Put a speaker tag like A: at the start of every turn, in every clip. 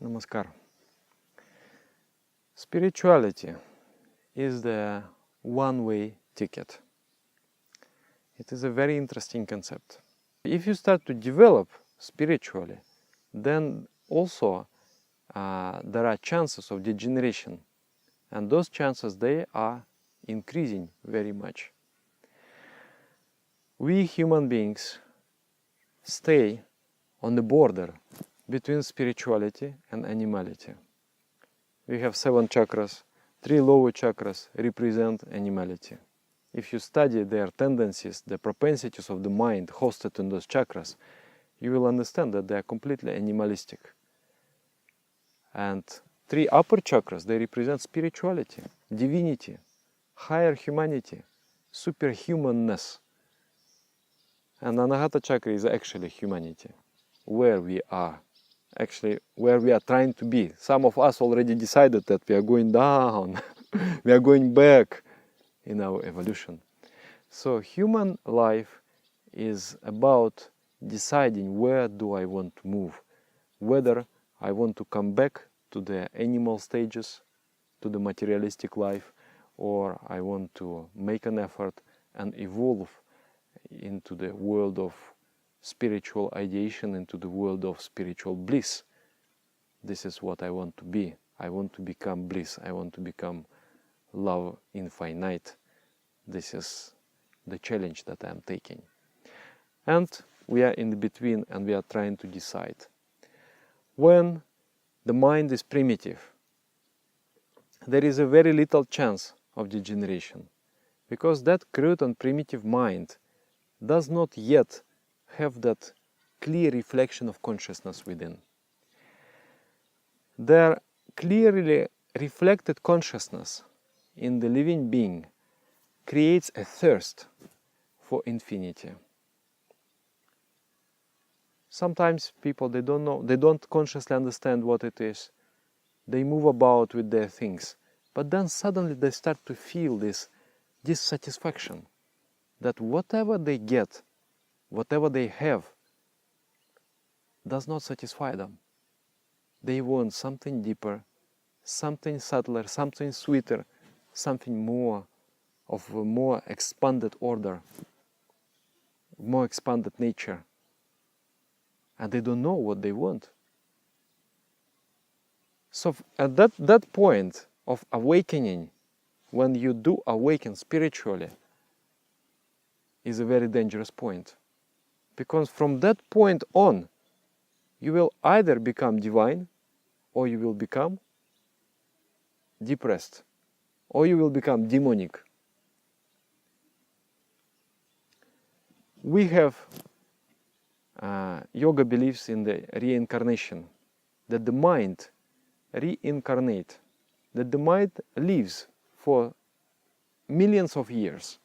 A: Namaskar. Spirituality is the one-way ticket. It is a very interesting concept. If you start to develop spiritually, then also there are chances of degeneration, and those chances, they are increasing very much. We human beings stay on the border between spirituality and animality. We have 7 chakras. 3 lower chakras represent animality. If you study their tendencies, the propensities of the mind hosted in those chakras, you will understand that they are completely animalistic. And 3 upper chakras, they represent spirituality, divinity, higher humanity, superhumanness. And Anahata chakra is actually humanity, where we are. Actually, where we are trying to be. Some of us already decided that we are going down, we are going back in our evolution. So human life is about deciding where do I want to move, whether I want to come back to the animal stages, to the materialistic life, or I want to make an effort and evolve into the world of spiritual ideation, into the world of spiritual bliss. This is what I want to be. I want to become bliss. I want to become love infinite. This is the challenge that I am taking. And we are in the between, and we are trying to decide. When the mind is primitive, there is a very little chance of degeneration, because that crude and primitive mind does not yet have that clear reflection of consciousness within. Their clearly reflected consciousness in the living being creates a thirst for infinity. Sometimes people, they don't know, they don't consciously understand what it is. They move about with their things, but then suddenly they start to feel this dissatisfaction, that whatever they get, whatever they have, does not satisfy them. They want something deeper, something subtler, something sweeter, something more of a more expanded order, more expanded nature. And they don't know what they want. So at that point of awakening, when you do awaken spiritually, is a very dangerous point. Because from that point on, you will either become divine, or you will become depressed, or you will become demonic. We have yoga believes in the reincarnation, that the mind reincarnate, that the mind lives for millions of years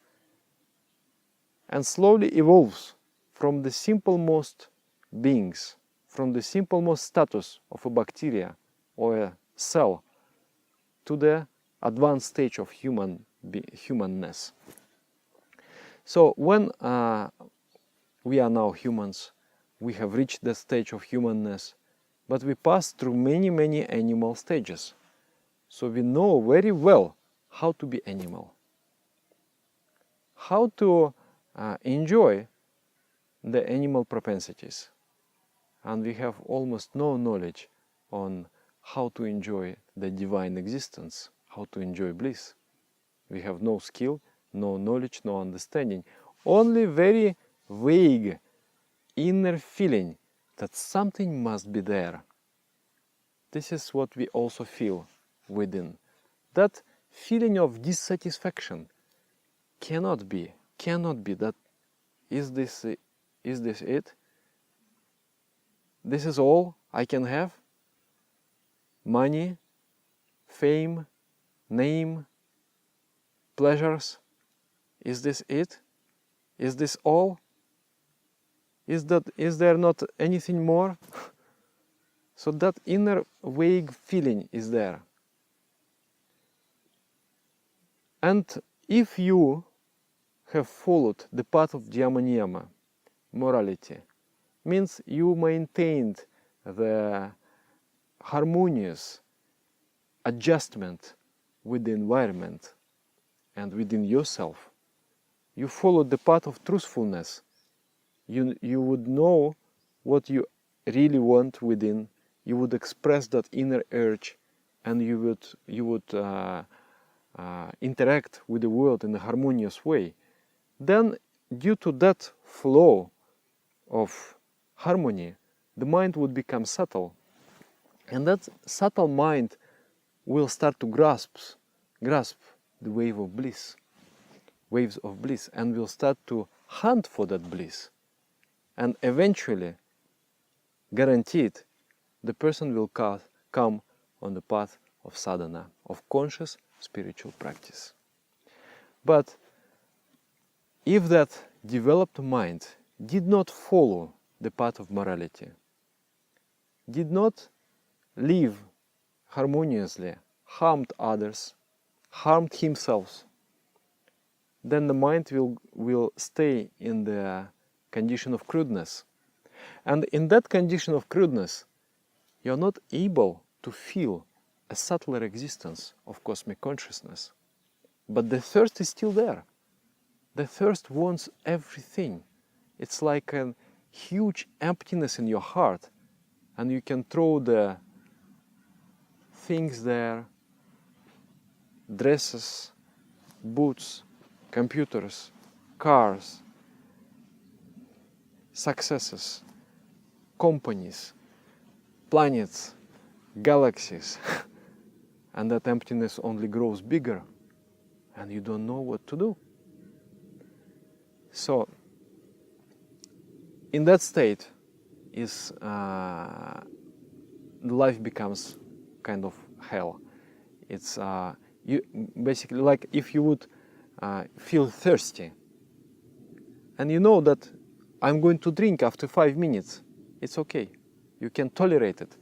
A: and slowly evolves from the simple-most beings, from the simple-most status of a bacteria or a cell to the advanced stage of humanness. So when we are now humans, we have reached the stage of humanness, but we pass through many animal stages. So we know very well how to be animal, how to enjoy the animal propensities. And we have almost no knowledge on how to enjoy the divine existence, how to enjoy bliss. We have no skill, no knowledge, no understanding, only very vague inner feeling that something must be there. This is what we also feel within. That feeling of dissatisfaction cannot be that is this it? This is all I can have? Money, fame, name, pleasures? Is this it? Is this all? Is there not anything more? So that inner vague feeling is there. And if you have followed the path of Dhyama-niyama, morality, means you maintained the harmonious adjustment with the environment and within yourself, you follow the path of truthfulness, you would know what you really want within, you would express that inner urge, and you would interact with the world in a harmonious way. Then, due to that flow of harmony, the mind would become subtle, and that subtle mind will start to grasp the waves of bliss, and will start to hunt for that bliss. And eventually, guaranteed, the person will come on the path of sadhana, of conscious spiritual practice. But if that developed mind did not follow the path of morality, did not live harmoniously, harmed others, harmed himself, then the mind will stay in the condition of crudeness. And in that condition of crudeness, you're not able to feel a subtler existence of cosmic consciousness. But the thirst is still there. The thirst wants everything. It's like a huge emptiness in your heart, and you can throw the things there, dresses, boots, computers, cars, successes, companies, planets, galaxies, and that emptiness only grows bigger, and you don't know what to do. So, in that state, life becomes kind of hell. It's basically like if you would feel thirsty, and you know that I'm going to drink after 5 minutes, it's okay, you can tolerate it.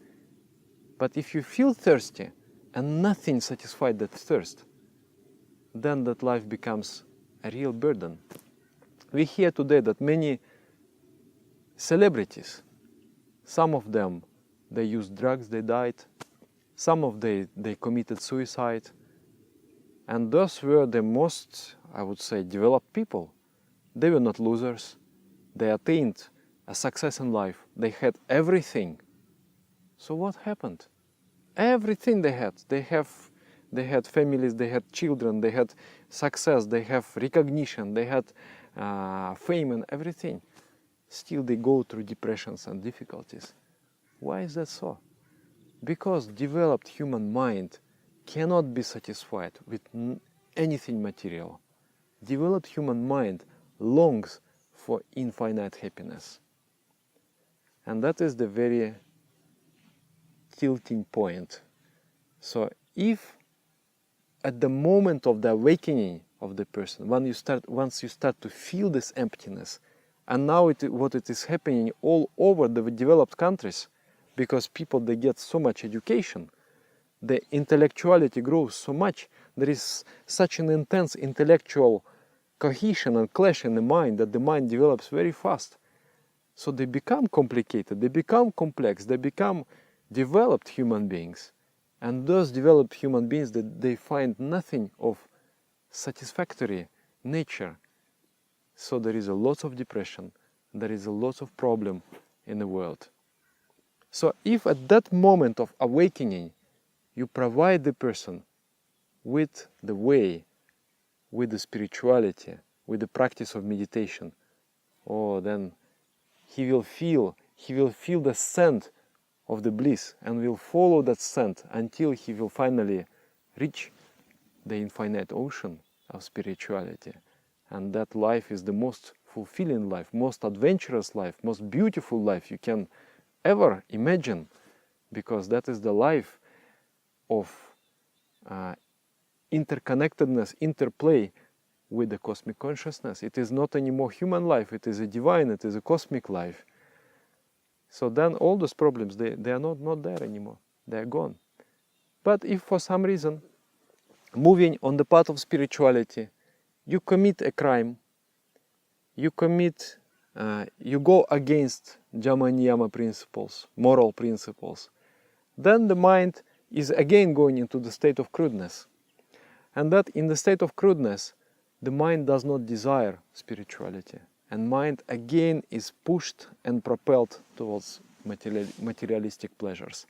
A: But if you feel thirsty and nothing satisfies that thirst, then that life becomes a real burden. We hear today that many celebrities, some of them, they used drugs, they died, some of they committed suicide, and those were the most, I would say, developed people. They were not losers. They attained a success in life. They had everything. So what happened? Everything they had. They had families, they had children, they had success, they have recognition, they had fame and everything. Still they go through depressions and difficulties. Why is that so? Because developed human mind cannot be satisfied with anything material. Developed human mind longs for infinite happiness. And that is the very tilting point. So if at the moment of the awakening of the person, once you start to feel this emptiness, and now what it is happening all over the developed countries, because people, they get so much education, the intellectuality grows so much, there is such an intense intellectual cohesion and clash in the mind that the mind develops very fast. So they become complicated, they become complex, they become developed human beings. And those developed human beings, they find nothing of satisfactory nature. So there is a lot of depression, there is a lot of problem in the world. So if at that moment of awakening, you provide the person with the way, with the spirituality, with the practice of meditation, then he will feel the scent of the bliss and will follow that scent until he will finally reach the infinite ocean of spirituality. And that life is the most fulfilling life, most adventurous life, most beautiful life you can ever imagine, because that is the life of interconnectedness, interplay with the cosmic consciousness. It is not anymore human life, it is a divine, it is a cosmic life. So then all those problems, they are not there anymore, they are gone. But if for some reason, moving on the path of spirituality, you commit a crime, you go against Jama and Niyama principles, moral principles, then the mind is again going into the state of crudeness. And that in the state of crudeness, the mind does not desire spirituality. And mind again is pushed and propelled towards materialistic pleasures.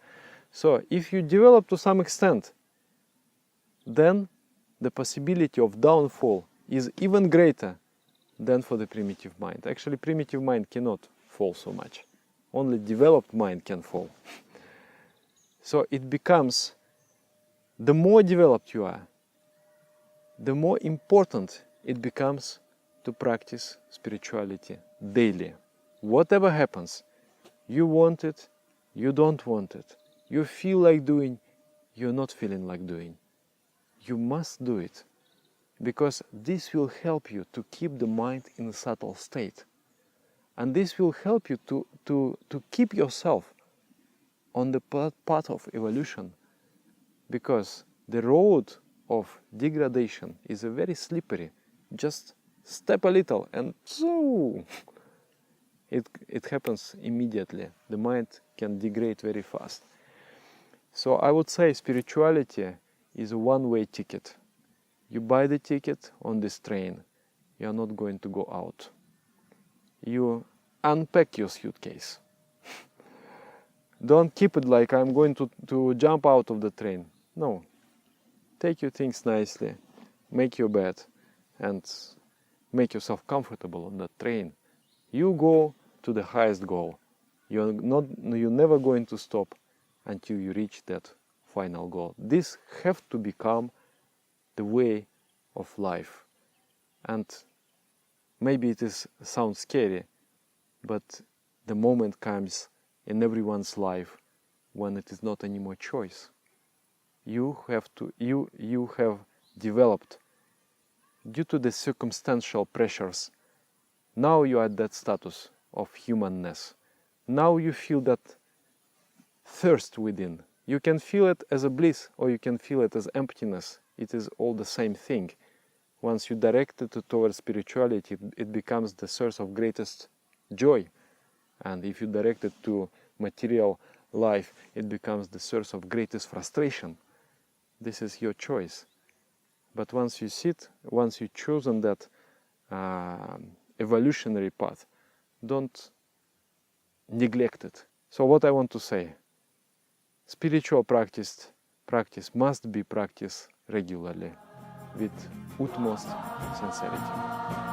A: So if you develop to some extent, then the possibility of downfall is even greater than for the primitive mind. Actually, primitive mind cannot fall so much. Only developed mind can fall. So it becomes, the more developed you are, the more important it becomes to practice spirituality daily. Whatever happens, you want it, you don't want it, you feel like doing, you're not feeling like doing. You must do it, because this will help you to keep the mind in a subtle state. And this will help you to keep yourself on the path of evolution, because the road of degradation is a very slippery. Just step a little and so it happens immediately. The mind can degrade very fast. So I would say spirituality is a one-way ticket. You buy the ticket on this train, you are not going to go out. You unpack your suitcase. Don't keep it like I'm going to jump out of the train. No. Take your things nicely, make your bed, and make yourself comfortable on that train. You go to the highest goal. You're never going to stop until you reach that final goal. This have to become the way of life. And maybe it sounds scary, but the moment comes in everyone's life when it is not anymore choice. You have developed, due to the circumstantial pressures, now you are at that status of humanness. Now you feel that thirst within. You can feel it as a bliss, or you can feel it as emptiness. It is all the same thing. Once you direct it towards spirituality, it becomes the source of greatest joy. And if you direct it to material life, it becomes the source of greatest frustration. This is your choice. But once you've chosen that evolutionary path, don't neglect it. So what I want to say, spiritual practice must be practiced regularly with utmost sincerity.